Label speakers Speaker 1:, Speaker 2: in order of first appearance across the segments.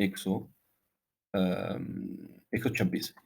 Speaker 1: 100 126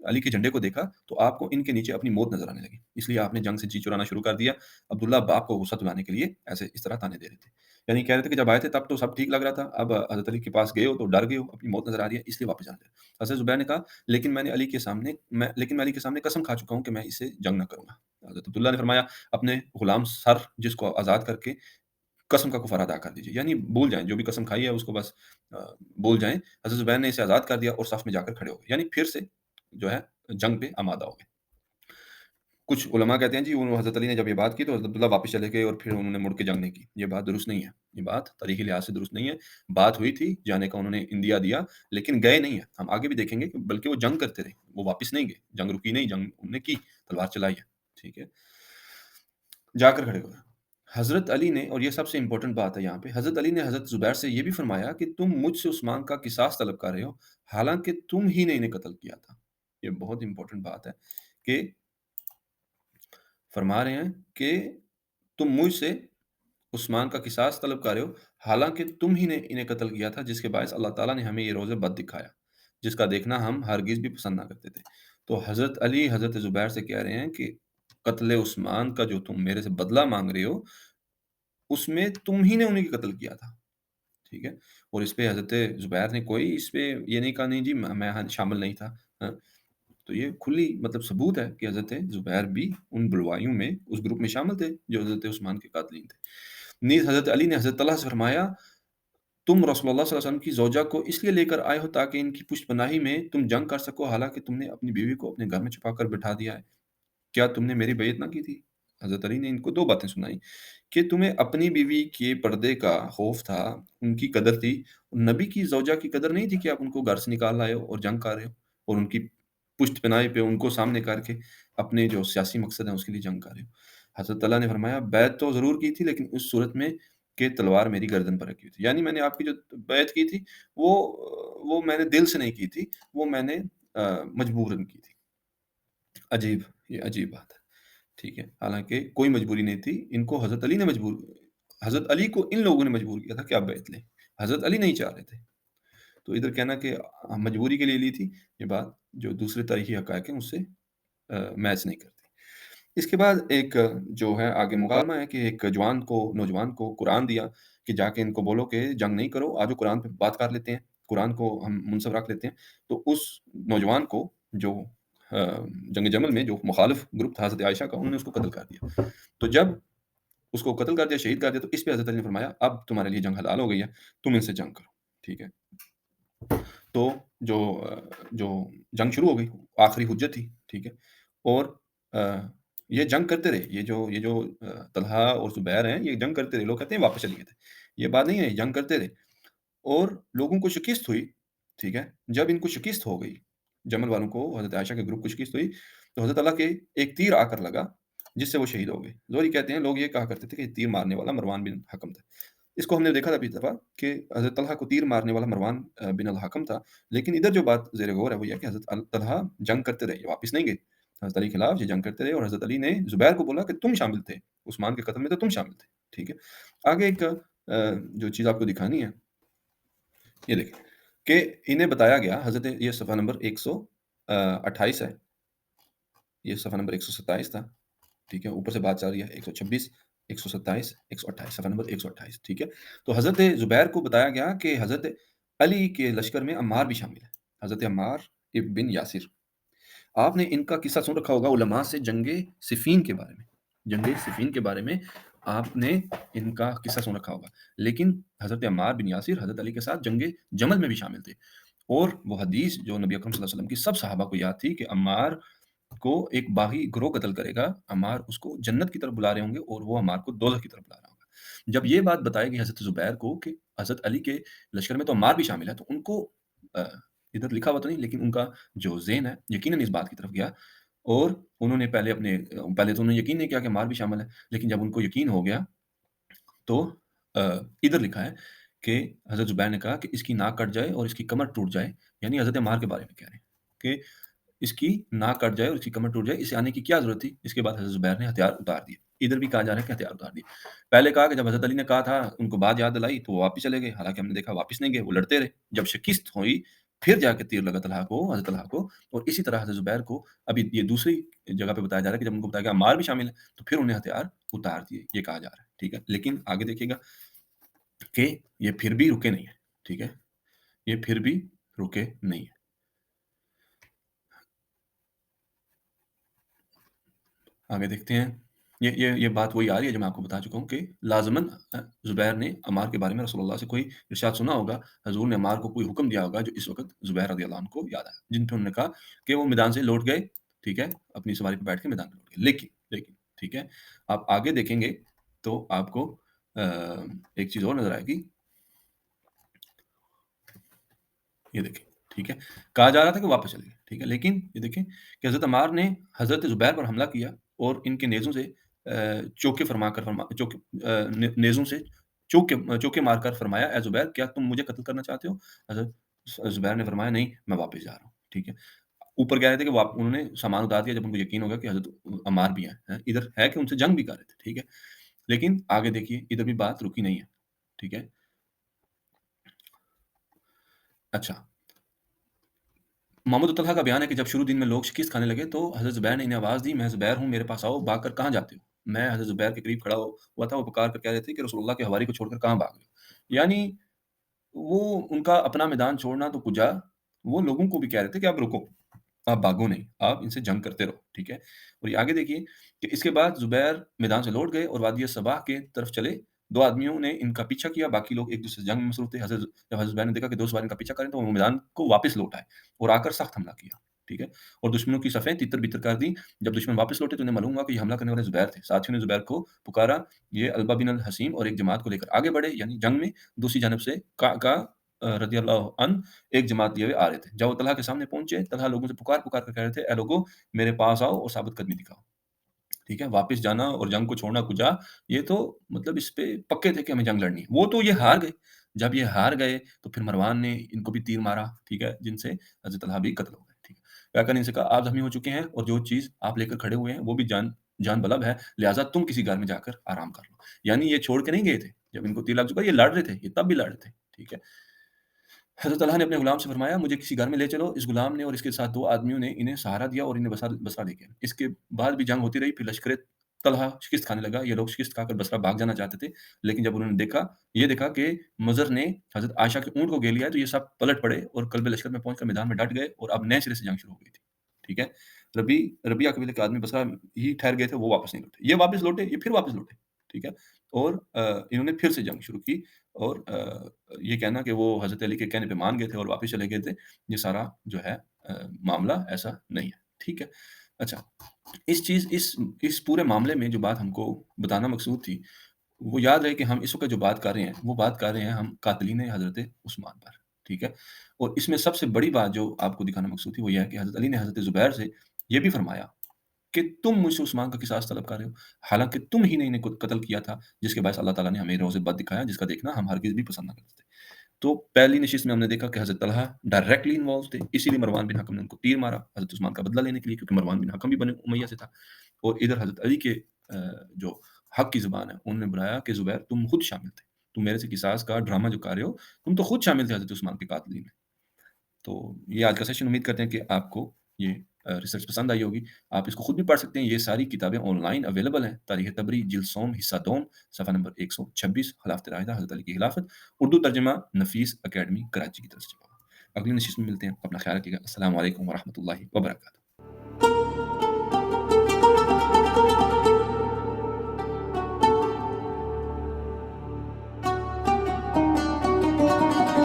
Speaker 1: علی کے جھنڈے کو دیکھا تو آپ کو ان کے نیچے اپنی موت نظر آنے لگی، اس لیے آپ نے جنگ سے جی چرانا شروع کر دیا۔ عبداللہ باپ کو غصہ دلانے کے لیے ایسے اس طرح تانے دے رہے تھے، یعنی کہہ رہے تھے کہ جب آئے تھے تب تو سب ٹھیک لگ رہا تھا، اب حضرت علی کے پاس گئے ہو تو ڈر گئے ہو، اپنی موت نظر آ رہی ہے، اس لیے واپس جانا چاہتے۔ حضرت زبیر نے کہا لیکن میں علی کے سامنے قسم کھا چکا ہوں کہ میں اسے جنگ نہ کروں گا۔ حضرت عبداللہ نے فرمایا اپنے غلام سر جس کو آزاد کر کے قسم کا کفارہ ادا کر دیجیے، یعنی بھول جائیں جو بھی قسم کھائی ہے اس کو بس بھول جائیں۔ حضرت زبیر نے اسے آزاد کر دیا اور صف میں جا کر کھڑے ہو گئے، یعنی پھر سے جو ہے جنگ پہ آمادہ ہو گئے۔ کچھ علماء کہتے ہیں جی حضرت علی نے جب یہ بات کی تو حضرت عبداللہ واپس چلے گئے اور پھر انہوں نے مڑ کے جنگ نہیں کی، یہ بات درست نہیں ہے، یہ بات تاریخی لحاظ سے درست نہیں ہے۔ بات ہوئی تھی جانے کا، انہوں نے اندیا دیا لیکن گئے نہیں ہیں، ہم آگے بھی دیکھیں گے کہ بلکہ وہ جنگ کرتے رہے، وہ واپس نہیں گئے، جنگ رکی نہیں، جنگ انہوں نے کی، تلوار چلائی ہے، ٹھیک ہے، جا کر کھڑے ہوئے۔ حضرت علی نے، اور یہ سب سے امپورٹنٹ بات ہے یہاں پہ، حضرت علی نے حضرت زبیر سے یہ بھی فرمایا کہ تم مجھ سے عثمان کا قصاص طلب کر رہے ہو حالانکہ تم ہی نے انہیں قتل کیا تھا۔ یہ بہت امپورٹنٹ بات ہے کہ فرما رہے ہیں کہ تم مجھ سے عثمان کا قصاص طلب کر رہے ہو حالانکہ تم ہی نے انہیں قتل کیا تھا، جس کے باعث اللہ تعالیٰ نے ہمیں یہ روز بد دکھایا جس کا دیکھنا ہم ہرگز بھی پسند نہ کرتے تھے۔ تو حضرت علی حضرت زبیر سے کہہ رہے ہیں کہ قتل عثمان کا جو تم میرے سے بدلہ مانگ رہے ہو اس میں تم ہی نے انہیں قتل کیا تھا، ٹھیک ہے۔ اور اس پہ حضرت زبیر نے کوئی اس پہ یہ نہیں کہا نہیں جی میں شامل نہیں تھا، ہاں۔ تو یہ کھلی مطلب ثبوت ہے کہ حضرت زبیر بھی ان بلوائیوں میں اس گروپ میں شامل تھے جو حضرت عثمان کے قاتلین تھے۔ نیز حضرت علی نے حضرت طلحہ سے فرمایا تم رسول اللہ صلی اللہ علیہ وسلم کی زوجہ کو اس لیے لے کر آئے ہو تاکہ ان کی پشت پناہی میں تم جنگ کر سکو، حالانکہ تم نے اپنی بیوی کو اپنے گھر میں چھپا کر بٹھا دیا ہے، کیا تم نے میری بیعت نہ کی تھی؟ حضرت علی نے ان کو دو باتیں سنائی کہ تمہیں اپنی بیوی کے پردے کا خوف تھا، ان کی قدر تھی، اور نبی کی زوجہ کی قدر نہیں تھی کہ آپ ان کو گھر سے نکال لائے ہو اور جنگ کر رہے ہو اور ان کی پشت پناہی پہ ان کو سامنے کر کے اپنے جو سیاسی مقصد ہیں اس کے لیے جنگ کر رہے ہو۔ حضرت اللہ نے فرمایا بیعت تو ضرور کی تھی لیکن اس صورت میں کہ تلوار میری گردن پر رکھی ہوئی تھی، یعنی میں نے آپ کی جو بیعت کی تھی وہ وہ میں نے دل سے نہیں کی تھی، وہ میں نے مجبوراً کی تھی۔ عجیب، یہ عجیب بات ہے، ٹھیک ہے، حالانکہ کوئی مجبوری نہیں تھی، ان کو حضرت علی کو ان لوگوں نے مجبور کیا تھا کہ آپ بیعت لیں، حضرت علی نہیں چاہ رہے تھے۔ تو ادھر کہنا کہ مجبوری کے لیے لی تھی، یہ بات جو دوسرے تاریخی حقائق ہیں اس سے میچ نہیں کرتی۔ اس کے بعد ایک جو ہے آگے مکالمہ ہے کہ ایک نوجوان کو قرآن دیا کہ جا کے ان کو بولو کہ جنگ نہیں کرو، آجو قرآن پہ بات کر لیتے ہیں، قرآن کو ہم منصف رکھ لیتے ہیں۔ تو اس نوجوان کو جو جنگ جمل میں جو مخالف گروپ تھا حضرت عائشہ کا، انہوں نے اس کو قتل کر دیا۔ تو جب اس کو قتل کر دیا، شہید کر دیا، تو اس پہ حضرت علی نے فرمایا اب تمہارے لیے جنگ حلال ہو گئی ہے، تم ان سے جنگ کرو، ٹھیک ہے۔ تو جو جنگ شروع ہو گئی، آخری حجت تھی، ٹھیک ہے، اور یہ جنگ کرتے رہے، یہ جو طلحہ اور زبیر ہیں یہ جنگ کرتے رہے، لوگ کہتے ہیں واپس چلی گئے تھے، یہ بات نہیں ہے، یہ جنگ کرتے رہے اور لوگوں کو شکست ہوئی، ٹھیک ہے۔ جب ان کو شکست ہو گئی، جمل والوں کو، حضرت عائشہ کے گروپ کو شکست ہوئی تو حضرت اللہ کے ایک تیر آ کر لگا جس سے وہ شہید ہو گئے۔ زہری کہتے ہیں لوگ یہ کہا کرتے تھے کہ تیر مارنے والا مروان بن حکم تھا، اس کو ہم نے دیکھا تھا پچھلی دفعہ کہ حضرت طلحہ کو تیر مارنے والا مروان بن الحکم تھا، لیکن ادھر جو بات زیر غور ہے وہ یہ کہ حضرت طلحہ جنگ کرتے رہے، واپس نہیں گئے، حضرت علی کے خلاف یہ جنگ کرتے رہے، اور حضرت علی نے زبیر کو بولا کہ تم شامل تھے عثمان کے قتل میں، تو تم شامل تھے، ٹھیک ہے۔ آگے ایک جو چیز آپ کو دکھانی ہے یہ دیکھیں کہ انہیں بتایا گیا، حضرت یہ صفحہ نمبر 128 ہے، یہ صفحہ نمبر 127 تھا، ٹھیک ہے، اوپر سے بات چل رہی ہے 126 127 128 صفحہ نمبر 128، ٹھیک ہے۔ تو حضرت زبیر کو بتایا گیا کہ حضرت علی کے لشکر میں عمار بھی شامل ہے، حضرت عمار بن یاسر۔ آپ نے ان کا قصہ سن رکھا ہوگا علماء سے جنگ صفین کے بارے میں، جنگ صفین کے بارے میں آپ نے ان کا قصہ سن رکھا ہوگا، لیکن حضرت عمار بن یاسر حضرت علی کے ساتھ جنگ جمل میں بھی شامل تھے، اور وہ حدیث جو نبی اکرم صلی اللہ علیہ وسلم کی سب صحابہ کو یاد تھی کہ عمار کو ایک باغی گروہ قتل کرے گا، عمار اس کو جنت کی طرف بلا رہے ہوں گے اور وہ عمار کو دوزخ کی طرف بلا رہا ہوگا۔ جب یہ بات بتائی گئی حضرت زبیر کو کہ حضرت علی کے لشکر میں تو عمار بھی شامل ہے، تو ان کو ادھر لکھا ہوا تو نہیں لیکن ان کا جو ذہن ہے یقیناً اس بات کی طرف گیا، اور انہوں نے پہلے تو انہوں نے یقین نہیں کیا کہ عمار بھی شامل ہے، لیکن جب ان کو یقین ہو گیا تو ادھر لکھا ہے کہ حضرت زبیر نے کہا کہ اس کی ناک کٹ جائے اور اس کی کمر ٹوٹ جائے، یعنی حضرت عمار کے بارے میں کہہ رہے ہیں کہ اس کی ناک کٹ جائے اور اس کی کمر ٹوٹ جائے، اسے آنے کی کیا ضرورت تھی؟ اس کے بعد حضرت زبیر نے ہتھیار اتار دیے، ادھر بھی کہا جا رہا ہے کہ ہتھیار اتار دیے۔ پہلے کہا کہ جب حضرت علی نے کہا تھا ان کو بات یاد دلائی تو وہ واپس چلے گئے، حالانکہ ہم نے دیکھا واپس نہیں گئے، وہ لڑتے رہے۔ جب شکست ہوئی پھر جا کے تیر لگا طلحہ کو، حضرت طلحہ کو، اور اسی طرح حضرت زبیر کو ابھی یہ دوسری جگہ پہ بتایا جا رہا ہے کہ جب ان کو بتایا گیا عمار بھی شامل ہے، تو پھر انہیں ہتھیار اتار دیے، یہ کہا جا رہا ہے، ٹھیک ہے؟ لیکن آگے دیکھیے گا کہ یہ پھر بھی رکے نہیں ہیں، ٹھیک ہے؟ یہ پھر بھی رکے نہیں ہیں۔ آگے دیکھتے ہیں، یہ بات وہی آ رہی ہے جو میں آپ کو بتا چکا ہوں کہ لازماً زبیر نے عمار کے بارے میں رسول اللہ سے کوئی ارشاد سنا ہوگا، حضور نے عمار کو کوئی حکم دیا ہوگا جو اس وقت زبیر رضی اللہ عنہ کو یاد آیا، جن پہ انہوں نے کہا کہ وہ میدان سے لوٹ گئے، ٹھیک ہے؟ اپنی سواری پہ بیٹھ کے میدان میں لوٹ گئے، لیکن ٹھیک ہے، آپ آگے دیکھیں گے تو آپ کو ایک چیز اور نظر آئے گی، یہ دیکھیں، ٹھیک ہے؟ کہا جا رہا تھا کہ واپس چلے گئے، ٹھیک ہے؟ لیکن یہ دیکھیں کہ حضرت عمار نے حضرت زبیر پر حملہ کیا اور ان کے نیزوں سے چوکے فرما کر نیزوں سے چوکے مار کر فرمایا، اے زبیر کیا تم مجھے قتل کرنا چاہتے ہو؟ حضرت زبیر نے فرمایا نہیں، میں واپس جا رہا ہوں، ٹھیک ہے؟ اوپر کہہ رہے تھے کہ انہوں نے سامان اتار دیا جب ان کو یقین ہوگا کہ حضرت عمار بھی ہیں، ادھر ہے کہ ان سے جنگ بھی کر رہے تھے، ٹھیک ہے؟ لیکن آگے دیکھیے ادھر بھی بات رکی نہیں ہے، ٹھیک ہے؟ اچھا، محمد الطلحہ کا بیان ہے کہ جب شروع دن میں لوگ شکست کھانے لگے تو حضرت زبیر نے انہیں آواز دی، میں زبیر ہوں، میرے پاس آؤ، بھاگ کر کہاں جاتے ہو؟ میں حضرت زبیر کے قریب کھڑا ہوا تھا، وہ پکار کر کہہ رہے تھے کہ رسول اللہ کے حواری کو چھوڑ کر کہاں بھاگ گئے؟ یعنی وہ ان کا اپنا میدان چھوڑنا تو کجا، وہ لوگوں کو بھی کہہ رہے تھے کہ آپ رکو، آپ بھاگو نہیں، آپ ان سے جنگ کرتے رہو، ٹھیک ہے؟ اور یہ آگے دیکھیے کہ اس کے بعد زبیر میدان سے لوٹ گئے اور وادی صباح کے طرف چلے، دو آدمیوں نے ان کا پیچھا کیا، باقی لوگ ایک دوسرے سے جنگ میں مصروف تھے۔ جب حضرت زبیر نے دیکھا کہ دو سوار ان کا پیچھا کریں تو وہ میدان کو واپس لوٹ آئے اور آ کر سخت حملہ کیا، ٹھیک ہے؟ اور دشمنوں کی صفیں تتر بتر کر دی۔ جب دشمن واپس لوٹے تو انہیں معلوم ہوا کہ یہ حملہ کرنے والے زبیر تھے، ساتھیوں نے زبیر کو پکارا، یہ البا بن الحسیم اور ایک جماعت کو لے کر آگے بڑھے، یعنی جنگ میں دوسری جانب سے کا رضی اللہ عنہ ایک جماعت لیے ہوئے آ رہے تھے۔ جب وہ طلحہ کے سامنے پہنچے، طلحہ لوگوں سے پکار پکار کر کہہ رہے تھے، اے لوگو میرے پاس آؤ اور ثابت قدمی دکھاؤ، ٹھیک ہے؟ واپس جانا اور جنگ کو چھوڑنا کجا، یہ تو مطلب اس پہ پکے تھے کہ ہمیں جنگ لڑنی ہے۔ وہ تو یہ ہار گئے، جب یہ ہار گئے تو پھر مروان نے ان کو بھی تیر مارا، ٹھیک ہے؟ جن سے حضرت طلحہ بھی قتل ہو گئے، ٹھیک ہے؟ کیا کرنے سے کہا آپ زخمی ہو چکے ہیں اور جو چیز آپ لے کر کھڑے ہوئے ہیں وہ بھی جان بلب ہے، لہٰذا تم کسی گھر میں جا کر آرام کر لو۔ یعنی یہ چھوڑ کے نہیں گئے تھے، جب ان کو تیر لگ چکا یہ لڑ رہے تھے، یہ تب بھی لڑ رہے تھے، ٹھیک ہے؟ حضرت طلحہ نے اپنے غلام سے فرمایا مجھے کسی گھر میں لے چلو، اس غلام نے اور اس کے ساتھ دو آدمیوں نے انہیں سہارا دیا اور انہیں بصرہ لے گئے۔ اس کے بعد بھی جنگ ہوتی رہی، پھر لشکر طلحہ شکست کھانے لگا، یہ لوگ شکست کھا کر بصرہ بھاگ جانا چاہتے تھے، لیکن جب انہوں نے دیکھا کہ مضر نے حضرت عائشہ کے اونٹ کو گھیر لیا ہے تو یہ سب پلٹ پڑے اور قلب لشکر میں پہنچ کر میدان میں ڈٹ گئے اور اب نئے سرے سے جنگ شروع ہو گئی تھی، ٹھیک ہے؟ ربیعہ قبیلے کے آدمی بصرہ ہی ٹھہر گئے تھے، وہ واپس نہیں لوٹے، یہ واپس لوٹے، یہ پھر واپس لوٹے، ٹھیک ہے؟ اور انہوں نے پھر سے جنگ شروع کی اور یہ کہنا کہ وہ حضرت علی کے کہنے پہ مان گئے تھے اور واپس چلے گئے تھے، یہ سارا جو ہے معاملہ ایسا نہیں ہے، ٹھیک ہے؟ اچھا، اس پورے معاملے میں جو بات ہم کو بتانا مقصود تھی، وہ یاد رہے کہ ہم اس وقت جو بات کر رہے ہیں وہ بات کر رہے ہیں ہم قاتلین حضرت عثمان پر، ٹھیک ہے؟ اور اس میں سب سے بڑی بات جو آپ کو دکھانا مقصود تھی وہ یہ ہے کہ حضرت علی نے حضرت زبیر سے یہ بھی فرمایا کہ تم مجھ سے عثمان کا قصاص طلب کر رہے ہو، حالانکہ تم ہی نے انہیں قتل کیا تھا، جس کے باعث اللہ تعالیٰ نے ہمیں روز بد دکھایا جس کا دیکھنا ہم ہرگز بھی پسند نہ کرتے تھے۔ تو پہلی نشست میں ہم نے دیکھا کہ حضرت طلحہ ڈائریکٹلی انوالو تھے، اسی لیے مروان بن حکم نے ان کو تیر مارا حضرت عثمان کا بدلہ لینے کے لیے، کیونکہ مروان بن حکم بھی بنی امیہ سے تھا۔ اور ادھر حضرت علی کے جو حق کی زبان ہے انہوں نے بلایا کہ زبیر تم خود شامل تھے، تم میرے سے قصاص کا ڈرامہ جو کر رہے ہو، تم تو خود شامل تھے حضرت عثمان کے قاتلین میں۔ تو یہ آج کا سیشن، امید کرتے ہیں کہ آپ کو یہ ریسرچ پسند آئی ہوگی، آپ اس کو خود بھی پڑھ سکتے ہیں، یہ ساری کتابیں آن لائن اویلیبل ہیں۔ تاریخ تبری جلد سوم حصہ دوم صفحہ نمبر 126، خلافت راشدہ حضرت علی کی خلافت، اردو ترجمہ نفیس اکیڈمی کراچی کی طرف سے۔ اگلی نشست میں ملتے ہیں، اپنا خیال رکھیے گا، السلام علیکم ورحمۃ اللہ وبرکاتہ۔